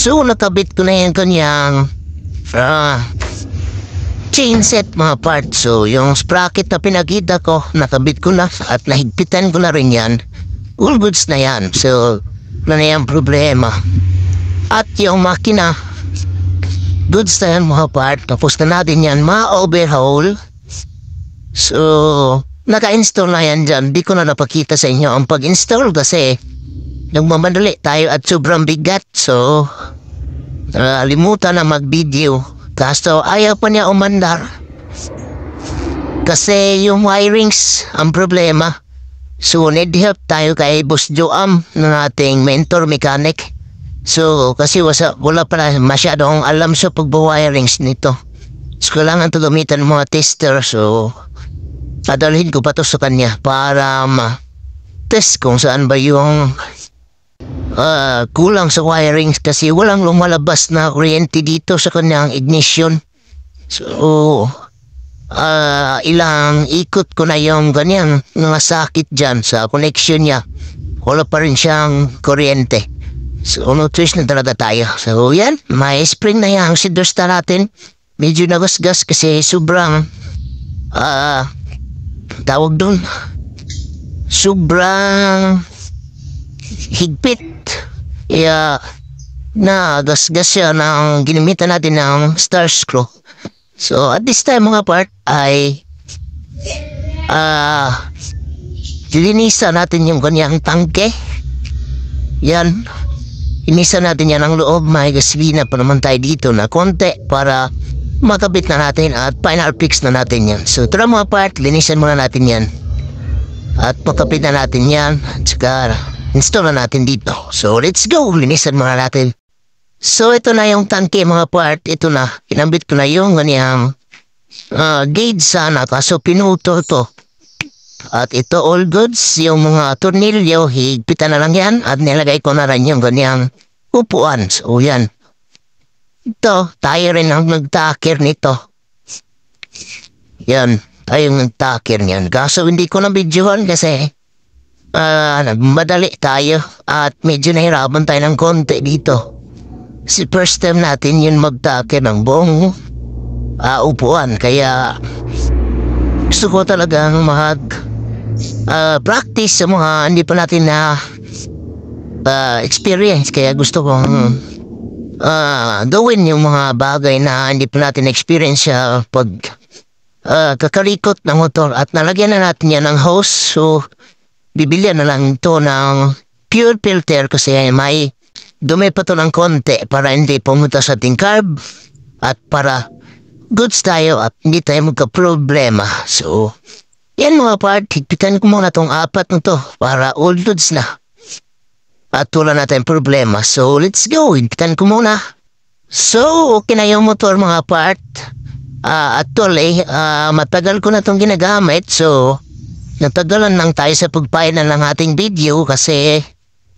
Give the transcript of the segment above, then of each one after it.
So, nakabit ko na yung kanyang chain set mga part. So, yung sprocket na pinakita ko, nakabit ko na at nahigpitan ko na rin yan. All goods na yan. So, wala na yung problema. At yung makina, goods na yan mga part. Tapos na natin yan ma-overhaul. So, naka-install na yan dyan. Di ko na napakita sa inyo ang pag-install kasi nagmamadali tayo at sobrang bigat. So, limutan na mag-video. Kaso ayaw pa niya umandar. Kasi yung wirings ang problema. So, need help tayo kay Boss Joam na ating mentor mechanic. So, kasi wala pala masyadong alam sa pagba-wirings nito. So, kailangan to gamitan ng mga tester. So, padalhin ko pa to sa kanya para ma-test kung saan ba yung kulang sa wirings kasi walang lumalabas na kuryente dito sa kanyang ignition. So, ilang ikot ko na yung ganyan mga sakit dyan sa connection niya. Wala pa rin siyang kuryente. So, no-twist na talaga tayo. So, yan. May spring na yung sidursta natin. Medyo nagasgas kasi sobrang tawag doon. Sobrang higpit. Kaya nagasgas siya ng ginamitan natin ng star screw. So, at this time mga part ay linisan natin yung kanyang tangke. Yan. Linisan natin yan ang loob. May gasolina pa naman tayo dito na konti para makabit na natin at final fix na natin yan. So, tara mga part, linisan muna natin yan. At makabit na natin yan. At saka install na natin dito. So, let's go. Linisan muna natin. So, ito na yung tangke mga part. Ito na. Kinambit ko na yung ganyang gauge sana. Kaso pinuto to. At ito all goods. Yung mga tornilyo, higpitan na lang yan. At nilagay ko na rin yung ganyang upuan. So, yan. Ito, tayo rin ang nagtakir nito. Yan. Tayo ang nagtakir niyan. Kaso hindi ko na videohan kasi nagmadali tayo at medyo nahirapan tayo ng konti dito. Si first time natin yun magtakir ng buong upuan. Kaya gusto ko talagang practice sa mga hindi pa natin na experience. Kaya gusto kong gawin yung mga bagay na hindi pa natin experience sa pag kakalikot ng motor. At nalagyan na natin yan ng hose. So, bibilihan na lang ito ng pure filter kasi may dumi pa ito ng konti para hindi pumunta sa ating carb at para goods tayo at hindi tayo magka-problema. So, yan mga part, higpitan ko muna itong apat na ito para all goods na. At wala na tayong problema. So, let's go. Higpitan ko muna. So, okay na yung motor mga part. Actually, matagal ko na itong ginagamit. So, natagalan lang tayo sa pagpainan ng ating video kasi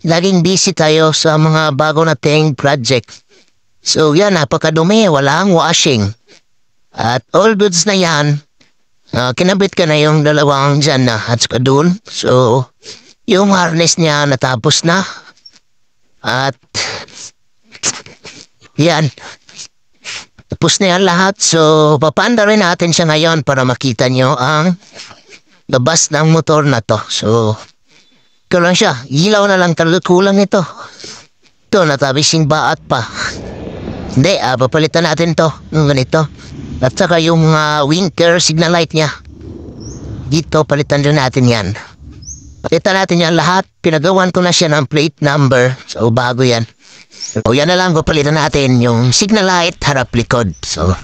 laging busy tayo sa mga bago nating project. So yan, napakadumi, walang washing. At all goods na yan, kinabit ka na yung dalawang dyan na at saka dun. So, yung harness niya natapos na. At yan, tapos na yan lahat. So, papanda rin natin siya ngayon para makita nyo ang labas ng motor na to. So, ito lang siya. Ilaw na lang talaga kulang ito. Ito, natabising baat pa. Hindi, papalitan natin to. Yung ganito. At saka yung winker signal light niya. Dito, palitan din natin yan. Palitan natin yan lahat. Pinagawan ko na siya ng plate number. So, bago yan. So, yan na lang. Palitan natin yung signal light, harap likod. So,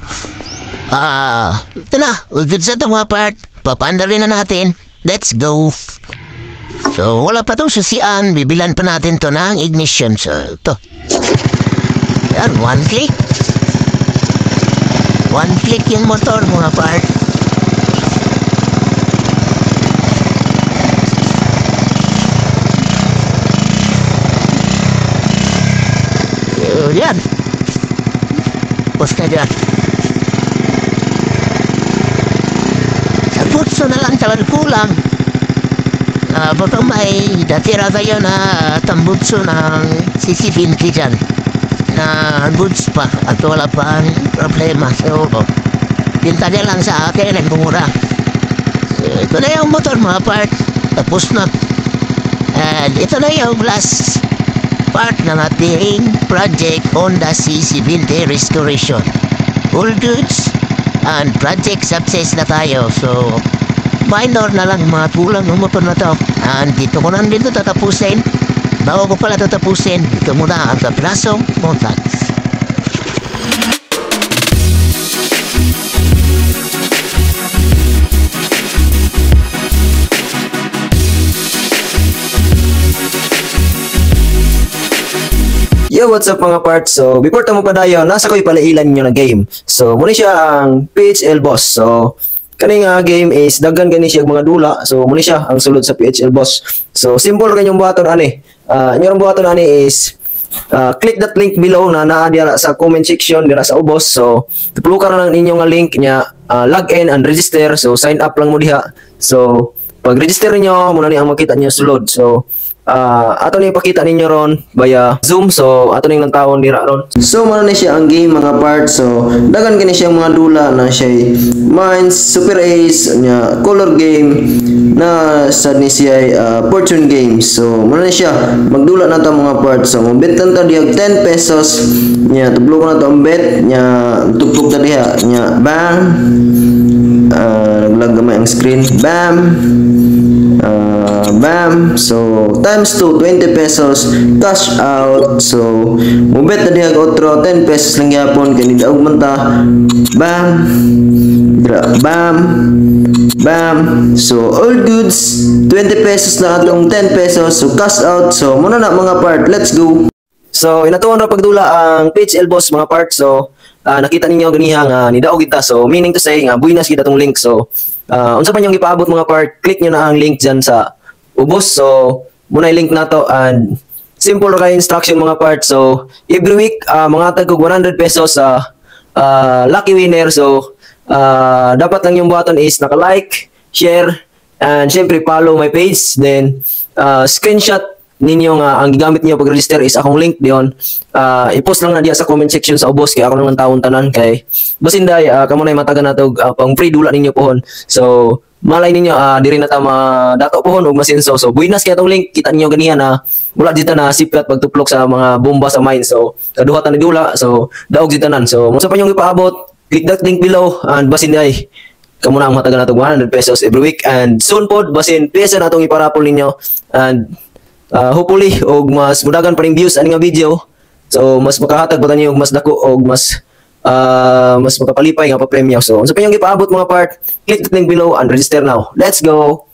ito na. Good sa ito mga part. Papanda rin na natin. Let's go. So, wala pa itong susian. Bibilan pa natin to ng ignition. So, ito. Yan, one click. One click yung motor, mga part. So, yan. Tapos na dyan. Putso na lang talagang kulang. Baka may datira kayo na tambutso ng CC20 dyan. na goods pa at wala pa ang problema siguro. Pinta niya lang sa akin ay mura. Ito na yung motor mga part. Tapos na. And ito na yung last part ng ating project Honda CC20 Restoration. All goods and project success na tayo. So, minor na lang mga kulang ng motor na to. And dito ko na dito tatapusin. Bago ko pala tatapusin, ito muna ang kapirasong montage. Yo, what's up mga parts? So, before tamo pa dayo, nasa ko'y palailan ninyo na game. So, muna siya ang PHL Boss. So, kaning game is daghan gani siya mga dula. So, muna siya ang sulod sa PHL Boss. So, simple kanyang buhaton ani. Inyong buhaton ani is click that link below na naa diara sa comment section diara sa ubos. So, tupulukan na lang ninyo nga link niya, log in and register. So, sign up lang mo diha. So, pag register niyo, muna ni ang makita niyo sulod. So, ato ni ipakita ninyo ron via Zoom. So ato ning nagtawon dira ron. So muna ni siya ang game mga parts. So dagan kini siya mga dula na siya Mines, Super Ace nya color game na sad ni siya fortune games. So muna ni siya magdula na ta mga parts. So mabet ta diag 10 pesos nya tublo ko na to ang bet nya tugtog ta diha nya bang naglag gamay ang screen bam bam. So times 2 20 pesos cash out. So mubet na diha otro 10 pesos lang yapon kani daog man ta bam bam bam. So all goods 20 pesos na atong 10 pesos. So cash out. So muna na mga part, let's go. So inatuon ra pagdula ang PHL Boss mga part. So nakita ninyo ganiha nga nidaog kita. So meaning to say nga buinas kita tong link. So unsa pa niyong ipaabot mga part, click nyo na ang link dyan sa ubos. So muna i-link na to and simple ra instruction mga part. So every week mga tag 100 pesos sa lucky winner. So dapat lang yung button is naka-like, share, and syempre follow my page. Then screenshot ninyo nga ang gigamit niyo pag-register is akong link diyon. I-post lang na diya sa comment section sa ubos kay ako nang taon tanan kay basin day kamo nay matagan nato pang free dula ninyo pohon. So malay ninyo diri na ta dato pohon og masinso. So buinas kay atong link kita ninyo ganiha na wala dita na siplat pagtuplok sa mga bomba sa mine. So kaduha ta ni dula. So daog ditanan. So mo sa pa nyong ipaabot, click that link below and basin day kamo na ang matagan nato 100 pesos every week. And soon pod basin pesa natong iparapol ninyo and hopefully og mas mudagan pa ring views ani nga video. So mas makahatag pa tanyo og mas dako og mas makapalipay nga pa premyo. So unsa pa yung ipaabot mga part, click the link below and register now. Let's go.